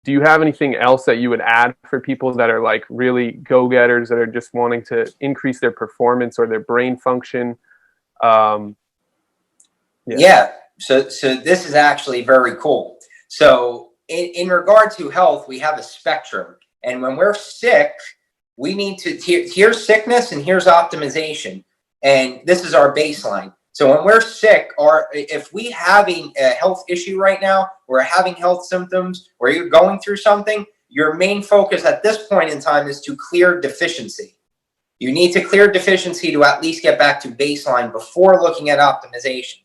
do you have anything else that you would add for people that are like really go-getters that are just wanting to increase their performance or their brain function? Yeah. Yeah. So this is actually very cool. So in regard to health, we have a spectrum. And when we're sick, we need to, here's sickness and here's optimization. And this is our baseline. So when we're sick, or if we having a health issue right now, we're having health symptoms, or you're going through something, your main focus at this point in time is to clear deficiency. You need to clear deficiency to at least get back to baseline before looking at optimization.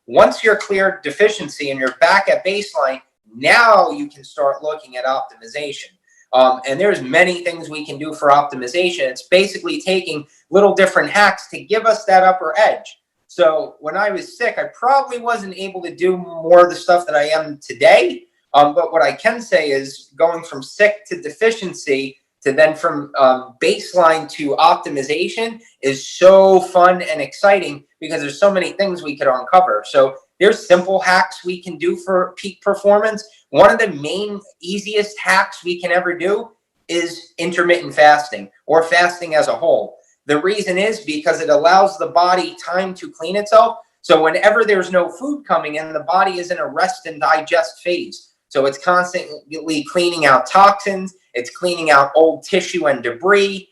Once you're cleared deficiency and you're back at baseline, now you can start looking at optimization. And there's many things we can do for optimization. It's basically taking little different hacks to give us that upper edge. So when I was sick, I probably wasn't able to do more of the stuff that I am today. But what I can say is going from sick to deficiency to then from baseline to optimization is so fun and exciting because there's so many things we could uncover. So there's simple hacks we can do for peak performance. One of the main easiest hacks we can ever do is intermittent fasting or fasting as a whole. The reason is because it allows the body time to clean itself. So whenever there's no food coming in, the body is in a rest and digest phase. So it's constantly cleaning out toxins. It's cleaning out old tissue and debris.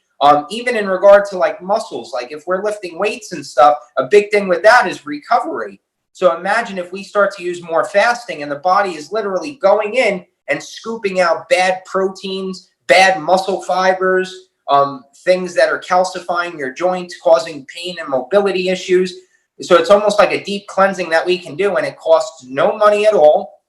Even in regard to like muscles, like if we're lifting weights and stuff, a big thing with that is recovery. So imagine if we start to use more fasting and the body is literally going in and scooping out bad proteins, bad muscle fibers, things that are calcifying your joints, causing pain and mobility issues. So it's almost like a deep cleansing that we can do, and it costs no money at all.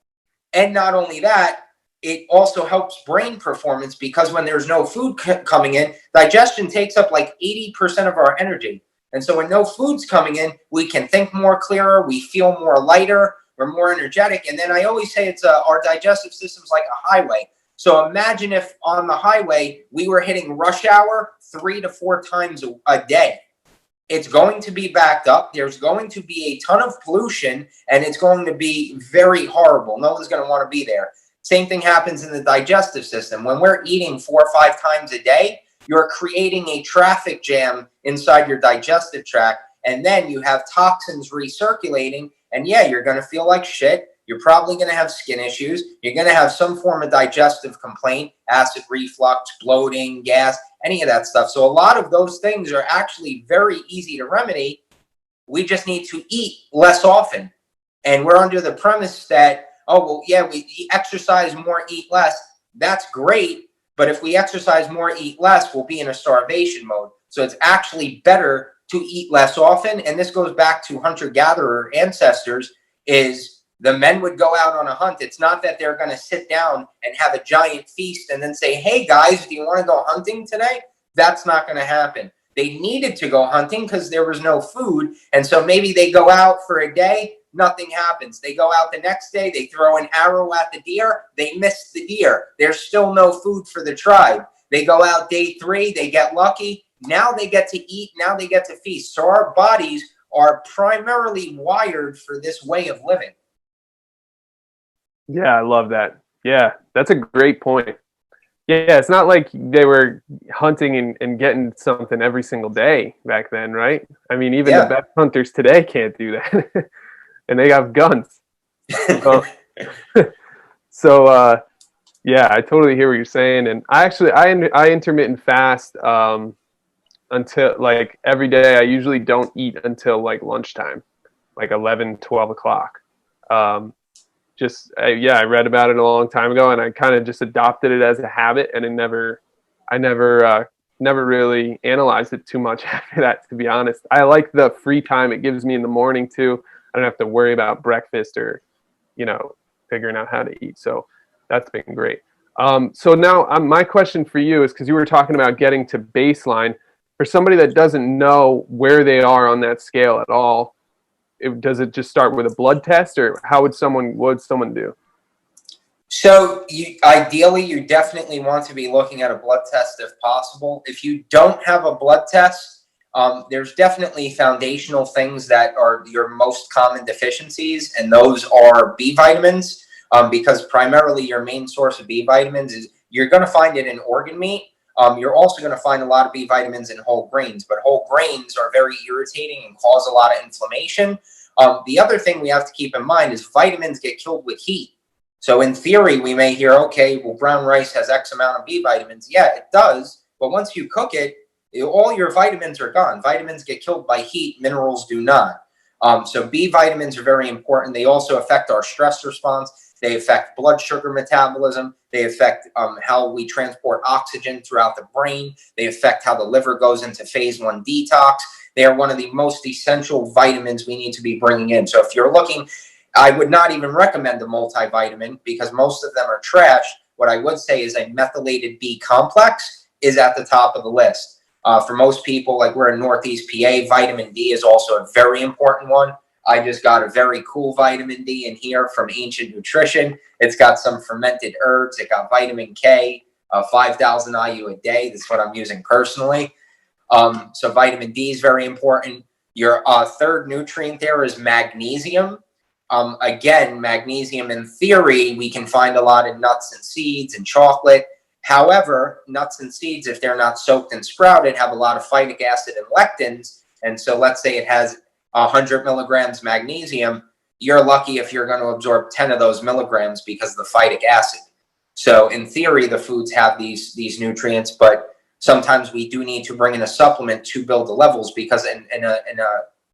And not only that, it also helps brain performance because when there's no food coming in, digestion takes up like 80% of our energy. And so when no food's coming in, we can think more clearer, we feel more lighter, we're more energetic. And then I always say it's our digestive system's like a highway. So imagine if on the highway, we were hitting rush hour 3 to 4 times a day. It's going to be backed up. There's going to be a ton of pollution, and it's going to be very horrible. No one's going to want to be there. Same thing happens in the digestive system. When we're eating 4 or 5 times a day, you're creating a traffic jam inside your digestive tract, and then you have toxins recirculating, and yeah, you're going to feel like shit. You're probably going to have skin issues. You're going to have some form of digestive complaint, acid reflux, bloating, gas, any of that stuff. So a lot of those things are actually very easy to remedy. We just need to eat less often. And we're under the premise that, oh, well, yeah, we exercise more, eat less. That's great. But if we exercise more, eat less, we'll be in a starvation mode. So it's actually better to eat less often. And this goes back to hunter-gatherer ancestors, is the men would go out on a hunt. It's not that they're going to sit down and have a giant feast and then say, hey, guys, do you want to go hunting today? That's not going to happen. They needed to go hunting because there was no food. And so maybe they go out for a day, nothing happens. They go out the next day, they throw an arrow at the deer, they miss the deer. There's still no food for the tribe. They go out day 3, they get lucky. Now they get to eat, now they get to feast. So our bodies are primarily wired for this way of living. Yeah, I love that. Yeah, that's a great point. Yeah, it's not like they were hunting and getting something every single day back then, right? I mean, even the best hunters today can't do that. And they have guns. So, yeah, I totally hear what you're saying. And I intermittent fast until like every day. I usually don't eat until like lunchtime, like 11, 12 o'clock. I read about it a long time ago, and I kind of just adopted it as a habit, and I never really analyzed it too much after that, to be honest. I like the free time it gives me in the morning too. I don't have to worry about breakfast or, figuring out how to eat. So that's been great. So now my question for you is, because you were talking about getting to baseline, for somebody that doesn't know where they are on that scale at all, does it just start with a blood test, or what would someone do? So ideally, you definitely want to be looking at a blood test if possible. If you don't have a blood test, there's definitely foundational things that are your most common deficiencies, and those are B vitamins. because primarily your main source of B vitamins is, you're going to find it in organ meat. You're also going to find a lot of B vitamins in whole grains, but whole grains are very irritating and cause a lot of inflammation. The other thing we have to keep in mind is vitamins get killed with heat. So in theory, we may hear, okay, well, brown rice has X amount of B vitamins. Yeah, it does. But once you cook it, all your vitamins are gone. Vitamins get killed by heat. Minerals do not. So B vitamins are very important. They also affect our stress response. They affect blood sugar metabolism. They affect how we transport oxygen throughout the brain. They affect how the liver goes into phase 1 detox. They are one of the most essential vitamins we need to be bringing in. So if you're looking, I would not even recommend a multivitamin because most of them are trash. What I would say is a methylated B complex is at the top of the list. For most people, like we're in Northeast PA, vitamin D is also a very important one. I just got a very cool vitamin D in here from Ancient Nutrition. It's got some fermented herbs. It got vitamin K, 5,000 IU a day. That's what I'm using personally. So vitamin D is very important. Your third nutrient there is magnesium. Again, magnesium in theory, we can find a lot in nuts and seeds and chocolate. However, nuts and seeds, if they're not soaked and sprouted, have a lot of phytic acid and lectins. And so let's say it has 100 milligrams magnesium. You're lucky if you're going to absorb 10 of those milligrams because of the phytic acid. So in theory, the foods have these nutrients, but sometimes we do need to bring in a supplement to build the levels, because in a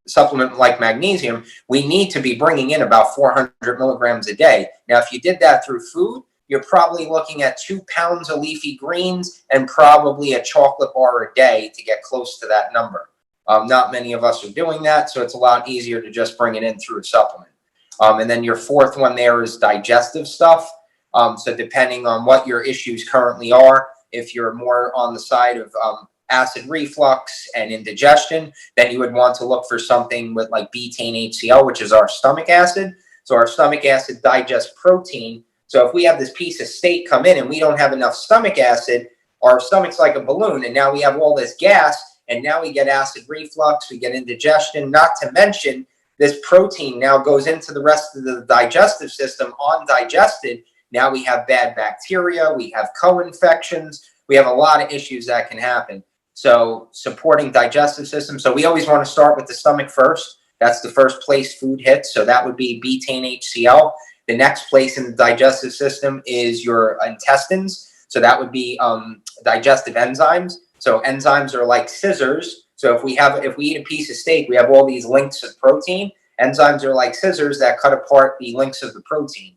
supplement like magnesium, we need to be bringing in about 400 milligrams a day. Now, if you did that through food, you're probably looking at 2 pounds of leafy greens and probably a chocolate bar a day to get close to that number. Not many of us are doing that, so it's a lot easier to just bring it in through a supplement. And then your fourth one there is digestive stuff. So depending on what your issues currently are, if you're more on the side of acid reflux and indigestion, then you would want to look for something with like betaine HCl, which is our stomach acid. So our stomach acid digests protein. So if we have this piece of steak come in and we don't have enough stomach acid, our stomach's like a balloon, and now we have all this gas, and now we get acid reflux, we get indigestion, not to mention this protein now goes into the rest of the digestive system undigested. Now we have bad bacteria, we have co-infections, we have a lot of issues that can happen. So supporting digestive system. So we always want to start with the stomach first. That's the first place food hits. So that would be betaine HCl. The next place in the digestive system is your intestines. So that would be digestive enzymes. So enzymes are like scissors. So if we eat a piece of steak, we have all these links of protein. Enzymes are like scissors that cut apart the links of the protein.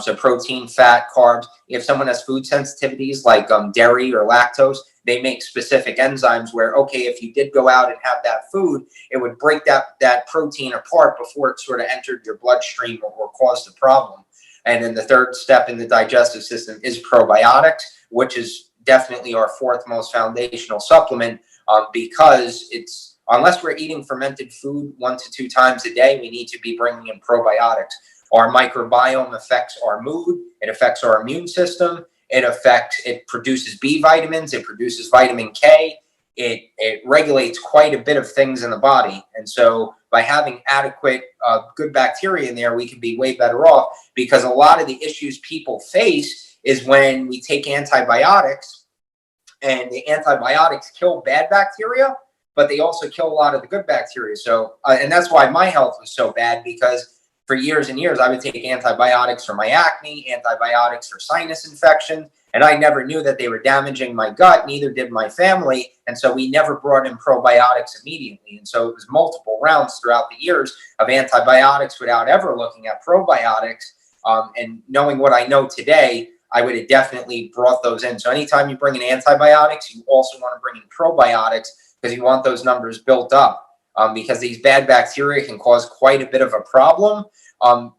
So protein, fat, carbs. If someone has food sensitivities like dairy or lactose, they make specific enzymes where, okay, if you did go out and have that food, it would break that protein apart before it sort of entered your bloodstream or caused a problem. And then the third step in the digestive system is probiotics, which is definitely our fourth most foundational supplement, because it's, unless we're eating fermented food 1 to 2 times a day, we need to be bringing in probiotics. Our microbiome affects our mood. It affects our immune system. It produces B vitamins. It produces vitamin K. It regulates quite a bit of things in the body. And so by having adequate good bacteria in there, we can be way better off, because a lot of the issues people face is when we take antibiotics, and the antibiotics kill bad bacteria, but they also kill a lot of the good bacteria. So, and that's why my health was so bad, because for years and years, I would take antibiotics for my acne, antibiotics for sinus infection, and I never knew that they were damaging my gut, neither did my family, and so we never brought in probiotics immediately. And so it was multiple rounds throughout the years of antibiotics without ever looking at probiotics. And knowing what I know today, I would have definitely brought those in. So anytime you bring in antibiotics, you also want to bring in probiotics, because you want those numbers built up. Because these bad bacteria can cause quite a bit of a problem,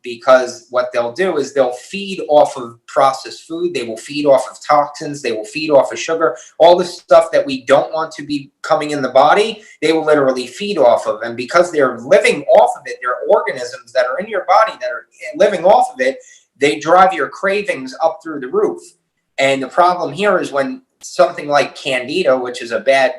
because what they'll do is they'll feed off of processed food, they will feed off of toxins, they will feed off of sugar, all the stuff that we don't want to be coming in the body, they will literally feed off of. And because they're living off of it, they're organisms that are in your body that are living off of it, they drive your cravings up through the roof. And the problem here is when something like Candida, which is a bad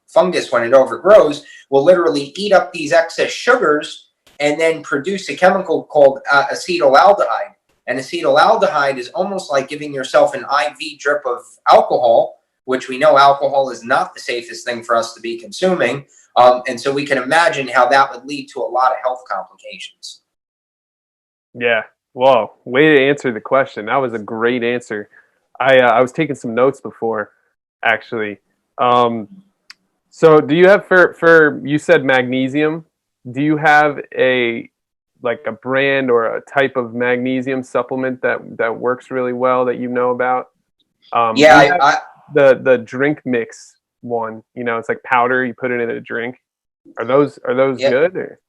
fungus, when it overgrows, will literally eat up these excess sugars and then produce a chemical called acetaldehyde. And acetaldehyde is almost like giving yourself an IV drip of alcohol, which we know alcohol is not the safest thing for us to be consuming. And so we can imagine how that would lead to a lot of health complications. Yeah. Whoa. Way to answer the question. That was a great answer. I was taking some notes before, actually. So do you have for you said magnesium? Do you have a brand or a type of magnesium supplement that works really well that you know about? Yeah, the drink mix one. It's like powder. You put it in a drink. Are those yeah. good? Or?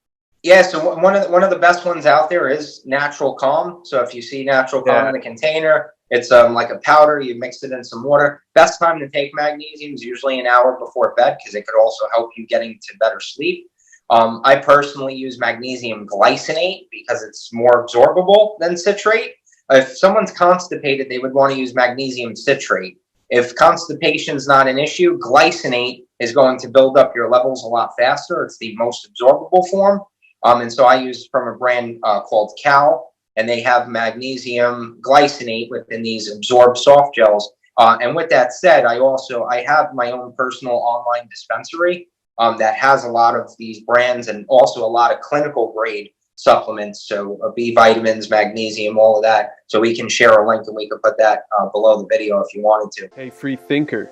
Yeah, so one of the best ones out there is Natural Calm. So if you see Natural Calm in the container, it's like a powder. You mix it in some water. Best time to take magnesium is usually an hour before bed because it could also help you getting to better sleep. I personally use magnesium glycinate because it's more absorbable than citrate. If someone's constipated, they would want to use magnesium citrate. If constipation is not an issue, glycinate is going to build up your levels a lot faster. It's the most absorbable form. And so I use from a brand called Cal, and they have magnesium glycinate within these absorbed soft gels. And with that said, I have my own personal online dispensary that has a lot of these brands and also a lot of clinical grade supplements. So B vitamins, magnesium, all of that. So we can share a link and we can put that below the video if you wanted to. Hey, free thinker,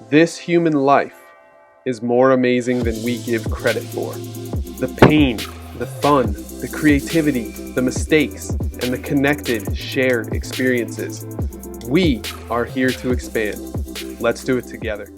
this human life is more amazing than we give credit for. The pain, the fun, the creativity, the mistakes, and the connected, shared experiences. We are here to expand. Let's do it together.